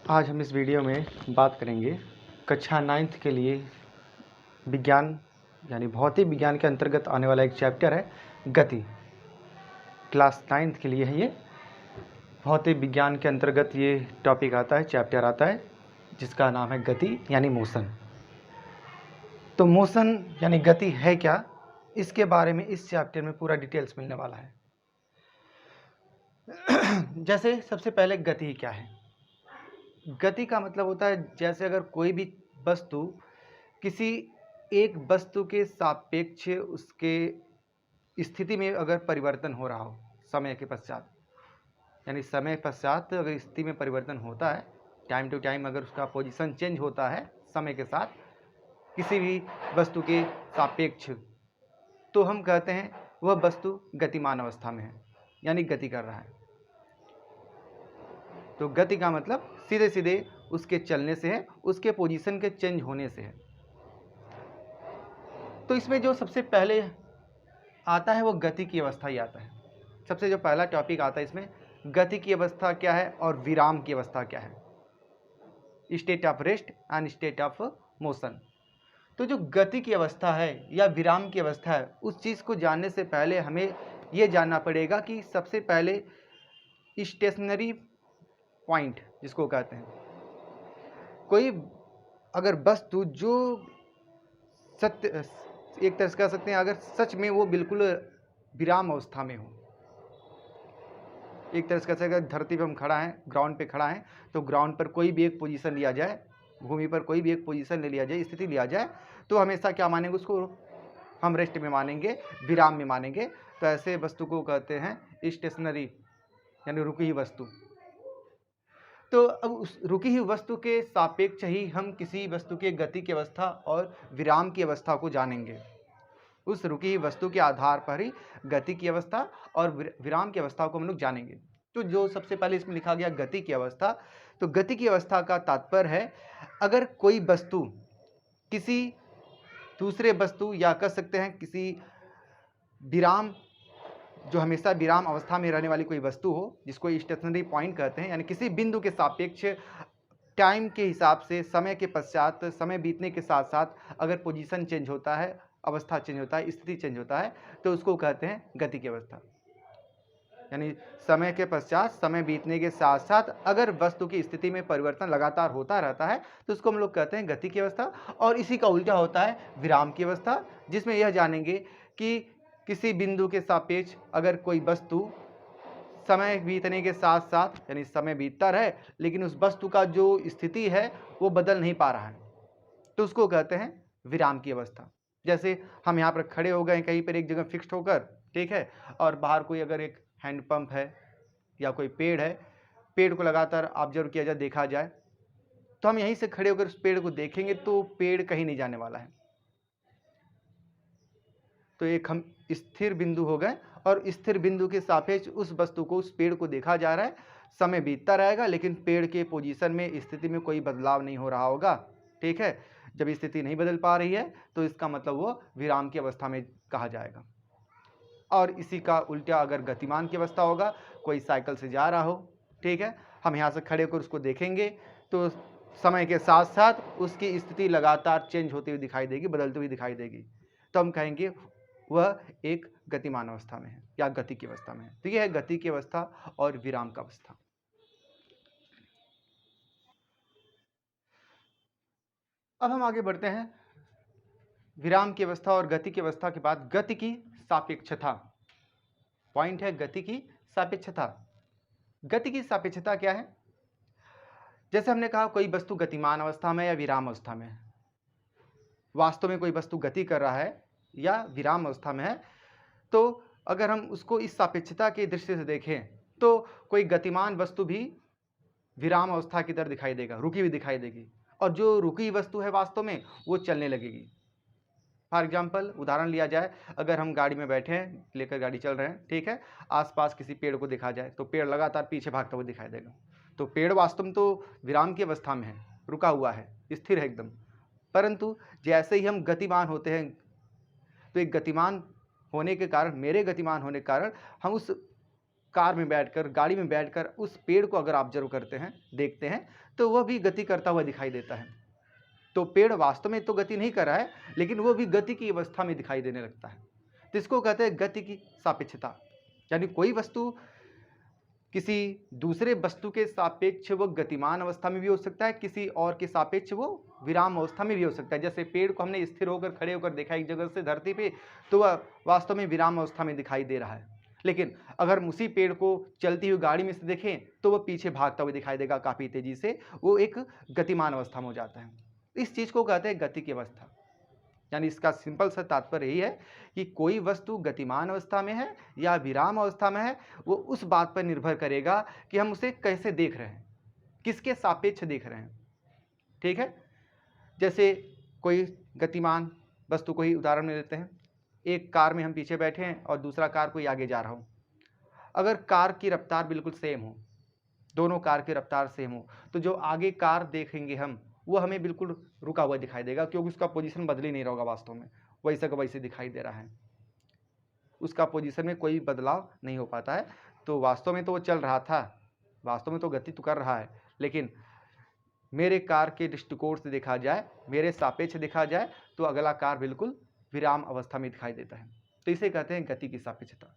आज हम इस वीडियो में बात करेंगे कक्षा 9th के लिए विज्ञान यानी भौतिक विज्ञान के अंतर्गत आने वाला एक चैप्टर है गति। क्लास 9th के लिए है ये। भौतिक विज्ञान के अंतर्गत ये टॉपिक आता है, चैप्टर आता है, जिसका नाम है गति यानी मोशन। तो मोशन यानी गति है क्या, इसके बारे में इस चैप्टर में पूरा डिटेल्स मिलने वाला है। जैसे सबसे पहले गति क्या है। गति का मतलब होता है जैसे अगर कोई भी वस्तु किसी एक वस्तु के सापेक्ष उसके स्थिति में अगर परिवर्तन हो रहा हो समय के पश्चात, यानी समय पश्चात अगर स्थिति में परिवर्तन होता है, टाइम टू टाइम अगर उसका पोजीशन चेंज होता है समय के साथ किसी भी वस्तु के सापेक्ष, तो हम कहते हैं वह वस्तु गतिमान अवस्था में है, यानी गति कर रहा है। तो गति का मतलब सीधे सीधे उसके चलने से है, उसके पोजीशन के चेंज होने से है। तो इसमें जो सबसे पहले आता है वो गति की अवस्था ही आता है। सबसे जो पहला टॉपिक आता है इसमें, गति की अवस्था क्या है और विराम की अवस्था क्या है, state of rest and state of motion. तो जो गति की अवस्था है या विराम की अवस्था है, उस चीज़ को जानने से पहले हमें ये जानना पड़ेगा कि सबसे पहले स्टेशनरी पॉइंट जिसको कहते हैं, कोई अगर वस्तु जो सत्य एक तरह से कह सकते हैं अगर सच में वो बिल्कुल विराम अवस्था में हो, एक तरह से कह सकते हैं धरती पे हम खड़ा हैं, ग्राउंड पे खड़ा हैं, तो ग्राउंड पर कोई भी एक पोजीशन लिया जाए, भूमि पर कोई भी एक पोजीशन ले लिया जाए, स्थिति लिया जाए, तो हमेशा क्या मानेंगे, उसको हम रेस्ट में मानेंगे, विराम में मानेंगे। तो ऐसे वस्तु को कहते हैं स्टेशनरी यानी रुकी हुई वस्तु। तो अब उस रुकी हुई वस्तु के सापेक्ष ही हम किसी वस्तु के गति की अवस्था और विराम की अवस्था को जानेंगे। उस रुकी हुई वस्तु के आधार पर ही गति की अवस्था और विराम की अवस्था को हम लोग जानेंगे। तो जो सबसे पहले इसमें लिखा गया गति की अवस्था, तो गति की अवस्था का तात्पर्य है अगर कोई वस्तु किसी दूसरे वस्तु या कह सकते हैं किसी विराम, जो हमेशा विराम अवस्था में रहने वाली कोई वस्तु हो, जिसको स्टेशनरी पॉइंट कहते हैं, यानी किसी बिंदु के सापेक्ष टाइम के हिसाब से समय के पश्चात, समय बीतने के साथ साथ अगर पोजीशन चेंज होता है, अवस्था चेंज होता है, स्थिति चेंज होता है, तो उसको कहते हैं गति की अवस्था। यानी समय के पश्चात, समय बीतने के साथ साथ अगर वस्तु की स्थिति में परिवर्तन लगातार होता रहता है, तो उसको हम लोग कहते हैं गति की अवस्था। और इसी का उल्टा होता है विराम की अवस्था, जिसमें यह जानेंगे कि किसी बिंदु के सापेक्ष अगर कोई वस्तु समय बीतने के साथ साथ, यानी समय बीतता रहे लेकिन उस वस्तु का जो स्थिति है वो बदल नहीं पा रहा है, तो उसको कहते हैं विराम की अवस्था। जैसे हम यहाँ पर खड़े हो गए कहीं पर एक जगह फिक्स्ड होकर, ठीक है, और बाहर कोई अगर एक हैंडपंप है या कोई पेड़ है, पेड़ को लगातार ऑब्जर्व किया जाए, देखा जाए, तो हम यहीं से खड़े होकर उस पेड़ को देखेंगे तो पेड़ कहीं नहीं जाने वाला है। तो एक हम स्थिर बिंदु हो गए और स्थिर बिंदु के सापेक्ष उस वस्तु को, उस पेड़ को देखा जा रहा है, समय बीतता रहेगा लेकिन पेड़ के पोजीशन में, स्थिति में कोई बदलाव नहीं हो रहा होगा, ठीक है। जब स्थिति नहीं बदल पा रही है तो इसका मतलब वो विराम की अवस्था में कहा जाएगा। और इसी का उल्टा अगर गतिमान की अवस्था होगा, कोई साइकिल से जा रहा हो, ठीक है, हम यहाँ से खड़े होकर उसको देखेंगे तो समय के साथ साथ उसकी स्थिति लगातार चेंज होती हुई दिखाई देगी, बदलती हुई दिखाई देगी, तो हम कहेंगे वह एक गतिमान अवस्था में है या गति की अवस्था में है। तो यह है गति की अवस्था और विराम का अवस्था। अब हम आगे बढ़ते हैं। विराम की अवस्था और गति की अवस्था के बाद गति की सापेक्षता पॉइंट है, गति की सापेक्षता। गति की सापेक्षता क्या है? जैसे हमने कहा कोई वस्तु गतिमान अवस्था में या विराम अवस्था में है। वास्तव में कोई वस्तु गति कर रहा है या विराम अवस्था में है, तो अगर हम उसको इस सापेक्षता के दृष्टि से देखें तो कोई गतिमान वस्तु भी विराम अवस्था की तरह दिखाई देगा, रुकी हुई दिखाई देगी, और जो रुकी वस्तु है वास्तव में वो चलने लगेगी। फॉर एग्जाम्पल उदाहरण लिया जाए, अगर हम गाड़ी में बैठे हैं, लेकर गाड़ी चल रहे हैं, ठीक है, आसपास किसी पेड़ को देखा जाए तो पेड़ लगातार पीछे भागता हुआ दिखाई देगा। तो पेड़ वास्तव में तो विराम की अवस्था में है, रुका हुआ है, स्थिर है एकदम, परंतु जैसे ही हम गतिमान होते हैं तो एक गतिमान होने के कारण, मेरे गतिमान होने के कारण हम उस कार में बैठकर, गाड़ी में बैठकर उस पेड़ को अगर ऑब्जर्व करते हैं, देखते हैं, तो वह भी गति करता हुआ दिखाई देता है। तो पेड़ वास्तव में तो गति नहीं कर रहा है, लेकिन वो भी गति की अवस्था में दिखाई देने लगता है। तो इसको कहते हैं गति की सापेक्षता। यानी कोई वस्तु किसी दूसरे वस्तु के सापेक्ष वो गतिमान अवस्था में भी हो सकता है, किसी और के सापेक्ष वो विराम अवस्था में भी हो सकता है। जैसे पेड़ को हमने स्थिर होकर, खड़े होकर देखा एक जगह से धरती पे, तो वह वास्तव में विराम अवस्था में दिखाई दे रहा है। लेकिन अगर हम उसी पेड़ को चलती हुई गाड़ी में से देखें, तो वह पीछे भागता हुआ दिखाई देगा काफ़ी तेजी से, वो एक गतिमान अवस्था में हो जाता है। इस चीज़ को कहते हैं गति की अवस्था। यानी इसका सिंपल सा तात्पर्य यही है कि कोई वस्तु गतिमान अवस्था में है या विराम अवस्था में है, वो उस बात पर निर्भर करेगा कि हम उसे कैसे देख रहे हैं, किसके सापेक्ष देख रहे हैं। ठीक है, जैसे कोई गतिमान वस्तु को ही उदाहरण में लेते हैं। एक कार में हम पीछे बैठे हैं और दूसरा कार कोई आगे जा रहा हो। अगर कार की रफ्तार बिल्कुल सेम हो, दोनों कार की रफ्तार सेम हो, तो जो आगे कार देखेंगे हम, वो हमें बिल्कुल रुका हुआ दिखाई देगा, क्योंकि उसका पोजीशन बदल ही नहीं रहा होगा, वास्तव में वैसे का वैसे दिखाई दे रहा है, उसका पोजीशन में कोई बदलाव नहीं हो पाता है। तो वास्तव में तो वो चल रहा था, वास्तव में तो गति तो कर रहा है, लेकिन मेरे कार के दृष्टिकोण से देखा जाए, मेरे सापेक्ष देखा जाए, तो अगला कार बिल्कुल विराम अवस्था में दिखाई देता है। तो इसे कहते हैं गति की सापेक्षता।